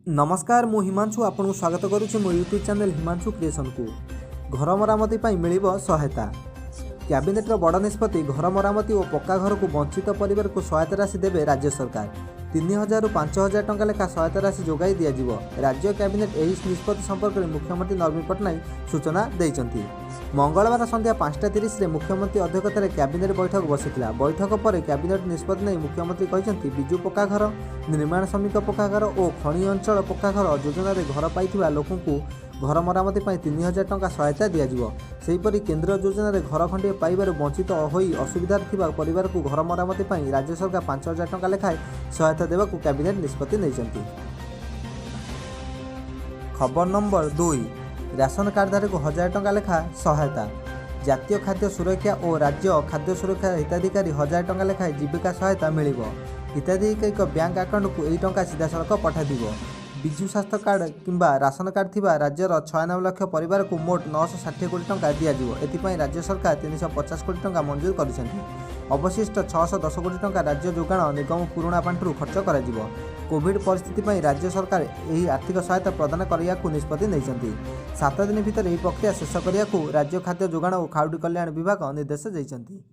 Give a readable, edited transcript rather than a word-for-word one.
नमस्कार मु हिमांशु आपन को स्वागत करुच्ची मो यूट्यूब चैनल हिमांशु क्रिएशन को। घर मरामती मिल सहायता। कैबिनेट बड़ निष्पत्ति घर मरामती और पक्का घर को वंचित परिवार को सहायता राशि देवे राज्य सरकार। 3000 रु 5000 टंका लेखा सहायता राशि जोगाई दिया। राज्य कैबिनेट यह निष्पत्ति संपर्क में मुख्यमंत्री नवीन पट्टनायक सूचना देइचंती। मंगलवार संध्या 5:30 रे मुख्यमंत्री अध्यक्षतार कैबिनेट बैठक बसिथिला। बैठक पर कैबिनेट निष्पत्ति नहीं मुख्यमंत्री कहते विजु पक्का घर, निर्माण श्रमिक पक्का घर और खनि अंचल पक्का घर योजन घर पाइथिबा लोकं को घर मरामती 3000 टंका सहायता दिया। सेहीपरि केंद्र योजन घर खंडे पाइबार वंचित होई असुविधा थिबा परिवार को घर मरामती राज्य सरकार 5000 टंका लेखाएं सहायता देवा कैबिनेट निष्पत्ति नहीं। खबर नंबर 2, राशन कार्डधारी को 1000 टंका लेखा सहायता। जातीय खाद्य सुरक्षा और राज्य खाद्य सुरक्षा हिताधिकारी 1000 टंका लेखाएं जीविका सहायता मिल। हिताधिकारी बैंक अकाउंट को यही टंका सीधा सड़क पठाइब। विजु स्वास्थ्य कार्ड किंबा राशन कार्ड थिबा राज्यर 96 लाख परिवार को मोट 960 कोटी टंका दियाजिवो। एथिपाई राज्य सरकार 350 कोटी टंका मंजूर करिसेंती। अवशिष्ट 610 कोटी टंका राज्य जोगाण निगम पुराणा पांठिरू खर्च कराजिवो। कोविड परिस्थिति राज्य सरकार यही आर्थिक सहायता प्रदान करने को निष्पत्ति नहीं। 7 दिन भितर यह प्रक्रिया शेष करने राज्य खाद्य जोगाण और खाउटी कल्याण विभाग निर्देश देइछंती।